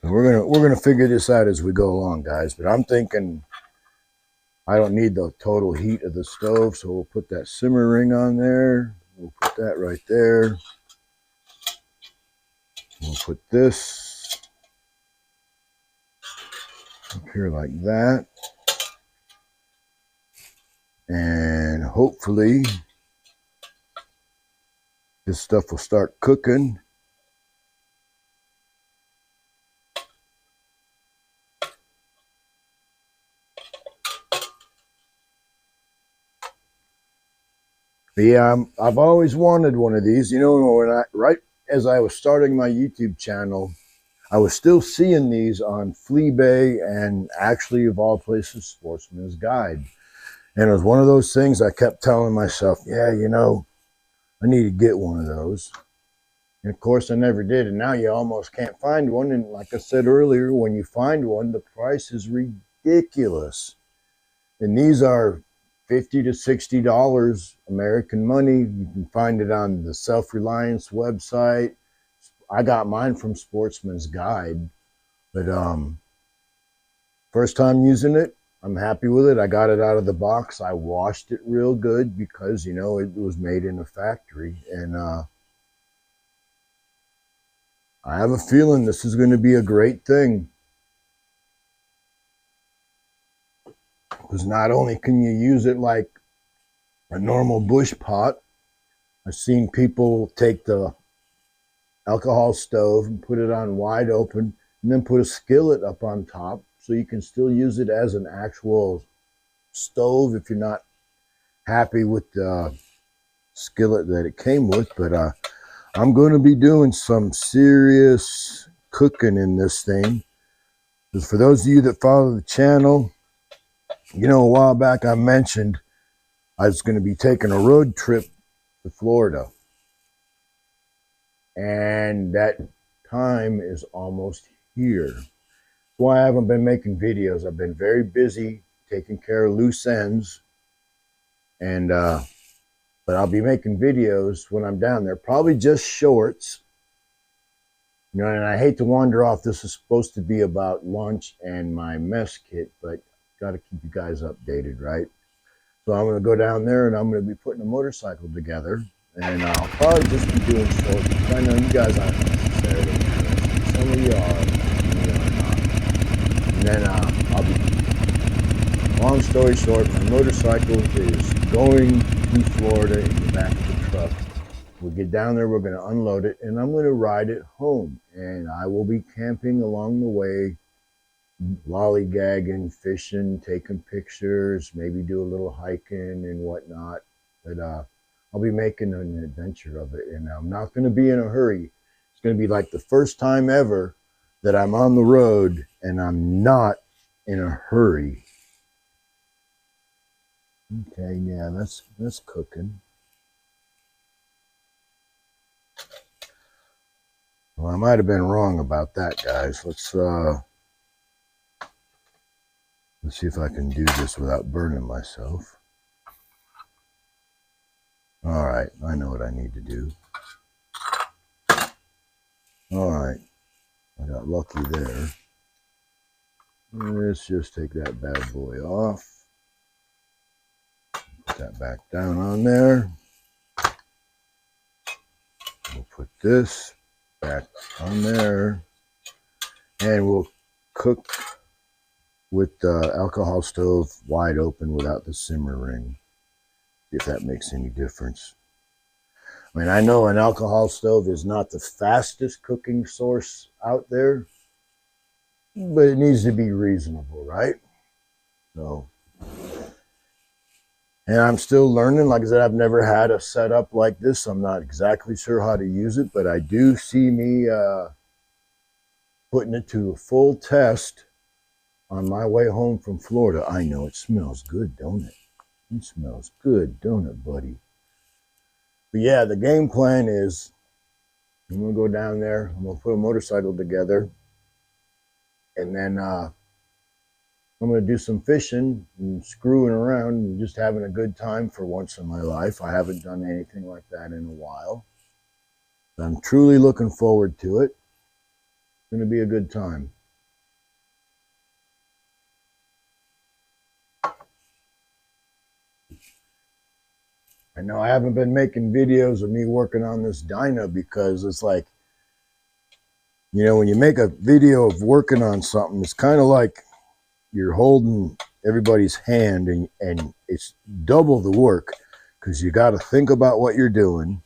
We're gonna figure this out as we go along, guys. But I'm thinking I don't need the total heat of the stove, so we'll put that simmer ring on there. We'll put that right there. We'll put this up here like that. And hopefully this stuff will start cooking. But yeah, I've always wanted one of these. You know, right as I was starting my YouTube channel, I was still seeing these on Fleabay and actually, of all places, Sportsman's Guide. And it was one of those things I kept telling myself, yeah, you know, I need to get one of those. And of course, I never did. And now you almost can't find one. And like I said earlier, when you find one, the price is ridiculous. And these are $50 to $60 American money. You can find it on the Self-Reliance website. I got mine from Sportsman's Guide. But first time using it, I'm happy with it. I got it out of the box. I washed it real good because, you know, it was made in a factory. And I have a feeling this is going to be a great thing. Because not only can you use it like a normal bush pot, I've seen people take the alcohol stove and put it on wide open and then put a skillet up on top so you can still use it as an actual stove if you're not happy with the skillet that it came with. But I'm going to be doing some serious cooking in this thing. Because for those of you that follow the channel, you know, a while back I mentioned I was going to be taking a road trip to Florida. And that time is almost here. That's why I haven't been making videos. I've been very busy taking care of loose ends. And but I'll be making videos when I'm down there. Probably just shorts. You know, and I hate to wander off. This is supposed to be about lunch and my mess kit, but got to keep you guys updated, right? So I'm going to go down there and I'm going to be putting a motorcycle together. And I'll probably just be doing shorts. I know you guys aren't necessarily interested. Some of you are, some of you are not. And then I'll be, long story short, my motorcycle is going to Florida in the back of the truck. We get down there, we're going to unload it, and I'm going to ride it home. And I will be camping along the way, lollygagging, fishing, taking pictures, maybe do a little hiking and whatnot. But I'll be making an adventure of it, and I'm not going to be in a hurry. It's going to be like the first time ever that I'm on the road and I'm not in a hurry. Okay, yeah, that's cooking. Well, I might have been wrong about that, guys. Let's see if I can do this without burning myself. All right, I know what I need to do. All right, I got lucky there. Let's just take that bad boy off. Put that back down on there. We'll put this back on there. And we'll cook with the alcohol stove wide open without the simmer ring. If that makes any difference. I mean, I know an alcohol stove is not the fastest cooking source out there, but it needs to be reasonable, right? So, and I'm still learning. Like I said, I've never had a setup like this. I'm not exactly sure how to use it, but I do see me putting it to a full test on my way home from Florida. I know it smells good, don't it? It smells good, don't it, buddy? But yeah, the game plan is I'm going to go down there. I'm going to put a motorcycle together. And then I'm going to do some fishing and screwing around and just having a good time for once in my life. I haven't done anything like that in a while. I'm truly looking forward to it. going to be a good time. I know I haven't been making videos of me working on this dyno because it's like, you know, when you make a video of working on something, it's kind of like you're holding everybody's hand, and it's double the work because you got to think about what you're doing,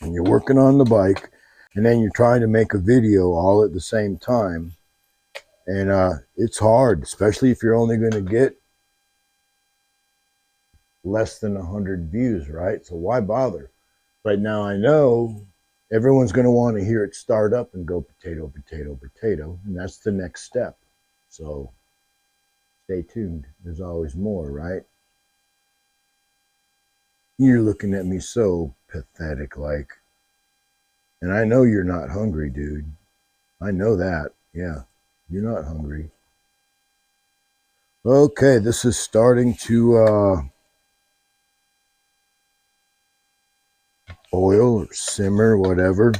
and you're working on the bike, and then you're trying to make a video all at the same time. And it's hard, especially if you're only going to get less than 100 views, right? So why bother? Right now, I know everyone's going to want to hear it start up and go potato, potato, potato, and that's the next step. So stay tuned. There's always more, right? You're looking at me so pathetic like. And I know you're not hungry, dude. I know that. Yeah, you're not hungry. Okay, this is starting to boil or simmer, whatever.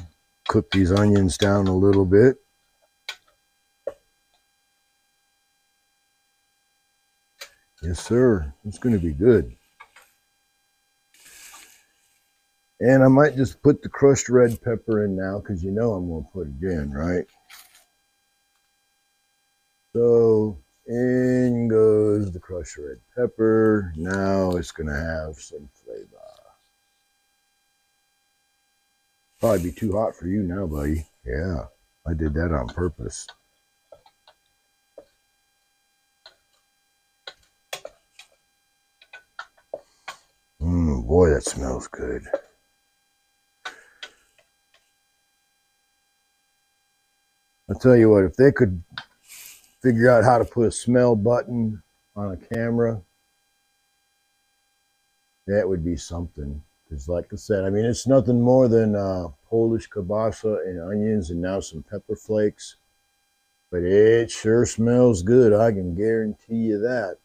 Cook these onions down a little bit. Yes, sir. It's going to be good. And I might just put the crushed red pepper in now because you know I'm going to put it in, right? So in goes the crushed red pepper. Now it's going to have some flavor. Probably be too hot for you now, buddy. Yeah, I did that on purpose. Boy, that smells good. I'll tell you what, if they could figure out how to put a smell button on a camera, that would be something. Because like I said, I mean, it's nothing more than Polish kielbasa and onions and now some pepper flakes. But it sure smells good. I can guarantee you that.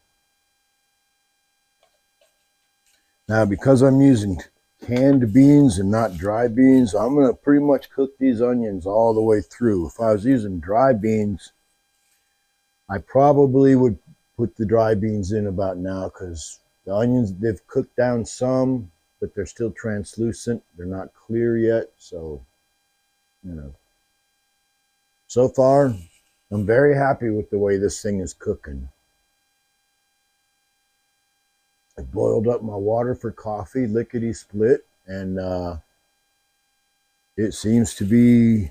Now, because I'm using canned beans and not dry beans, I'm going to pretty much cook these onions all the way through. If I was using dry beans, I probably would put the dry beans in about now because the onions, they've cooked down some, but they're still translucent. They're not clear yet. So, you know, so far, I'm very happy with the way this thing is cooking. I boiled up my water for coffee, lickety split, and it seems to be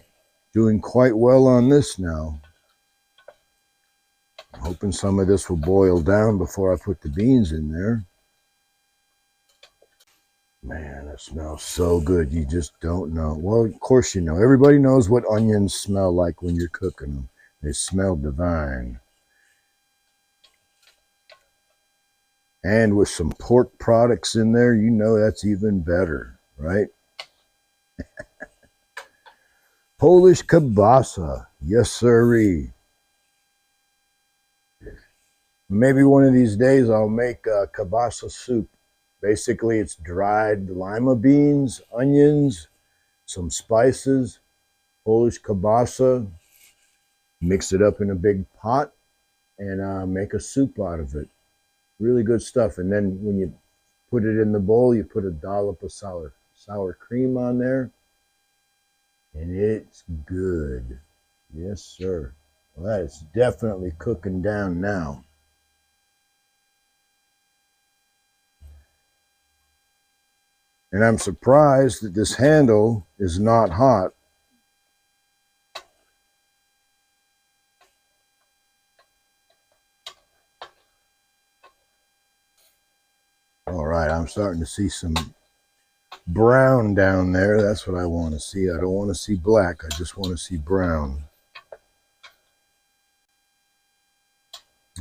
doing quite well on this now. I'm hoping some of this will boil down before I put the beans in there. Man, it smells so good. You just don't know. Well, of course you know. Everybody knows what onions smell like when you're cooking them. They smell divine. And with some pork products in there, you know that's even better, right? Polish kielbasa. Yes, sirree. Maybe one of these days I'll make kielbasa soup. Basically, it's dried lima beans, onions, some spices, Polish kielbasa, mix it up in a big pot, and make a soup out of it. Really good stuff. And then when you put it in the bowl, you put a dollop of sour cream on there, and it's good. Yes, sir. Well, that is definitely cooking down now. And I'm surprised that this handle is not hot. All right, I'm starting to see some brown down there. That's what I want to see. I don't want to see black. I just want to see brown.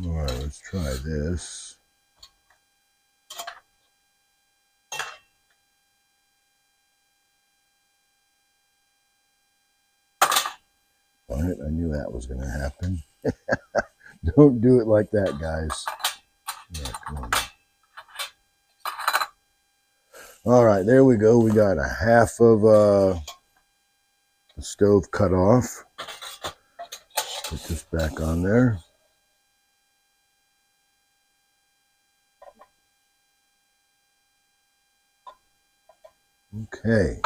All right, let's try this. All right, I knew that was going to happen. Don't do it like that, guys. Yeah, come on. All right, there we go. We got a half of the stove cut off. Put this back on there. Okay.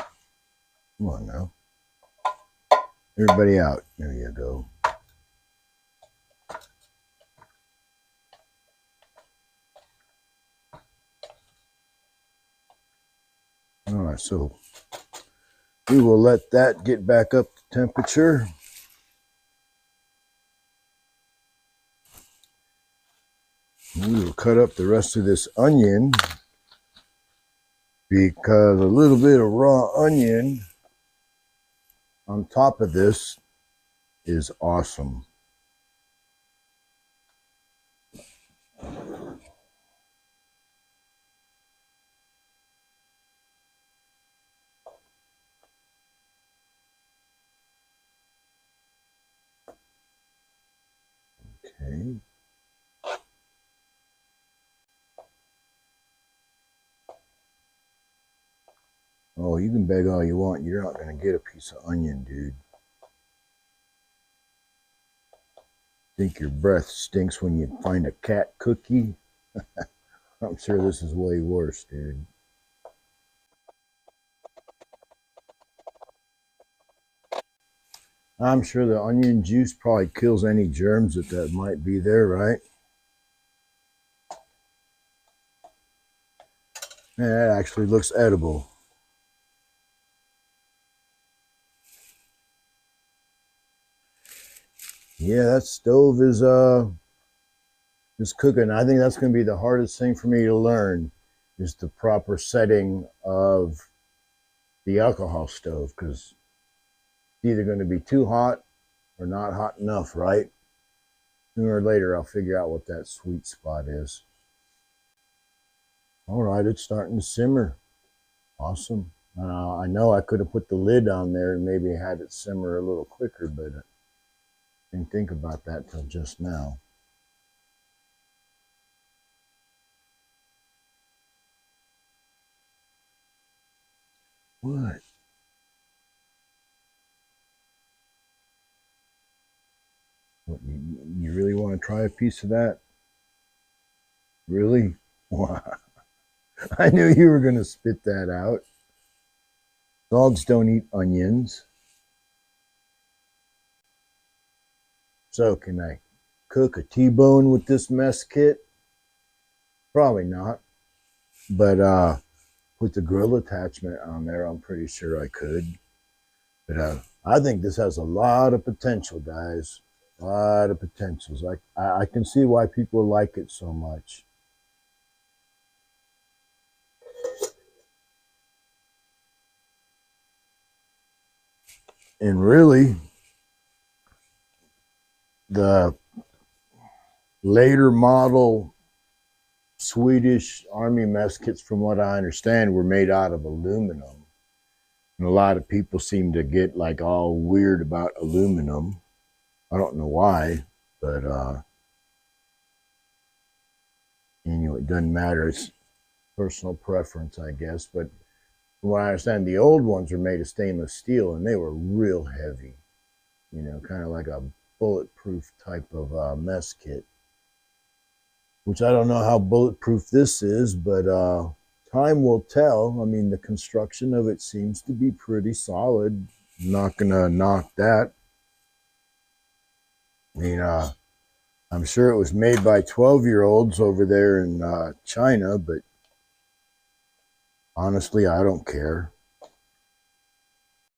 Come on now. Everybody out. There you go. All right, so we will let that get back up to temperature. We will cut up the rest of this onion because a little bit of raw onion on top of this is awesome. Okay. Oh, you can beg all you want. You're not going to get a piece of onion, dude. Think your breath stinks when you find a cat cookie? I'm sure this is way worse, dude. I'm sure the onion juice probably kills any germs that might be there, right? And that actually looks edible. Yeah, that stove is cooking. I think that's going to be the hardest thing for me to learn, is the proper setting of the alcohol stove, because it's either going to be too hot or not hot enough, right? Sooner or later, I'll figure out what that sweet spot is. All right, it's starting to simmer. Awesome. I know I could have put the lid on there and maybe had it simmer a little quicker, but I didn't think about that till just now. What? What, you really want to try a piece of that? Really? Wow. I knew you were going to spit that out. Dogs don't eat onions. So can I cook a T-bone with this mess kit? Probably not. But with the grill attachment on there, I'm pretty sure I could. But I think this has a lot of potential, guys. A lot of potentials. I can see why people like it so much. And really, the later model Swedish Army mess kits, from what I understand, were made out of aluminum. And a lot of people seem to get like all weird about aluminum. I don't know why, but anyway, it doesn't matter. It's personal preference, I guess. But from what I understand, the old ones were made of stainless steel, and they were real heavy. You know, kind of like a bulletproof type of mess kit. Which I don't know how bulletproof this is, but time will tell. I mean, the construction of it seems to be pretty solid. I'm not gonna knock that. I mean, I'm sure it was made by 12-year-olds over there in China, but honestly, I don't care.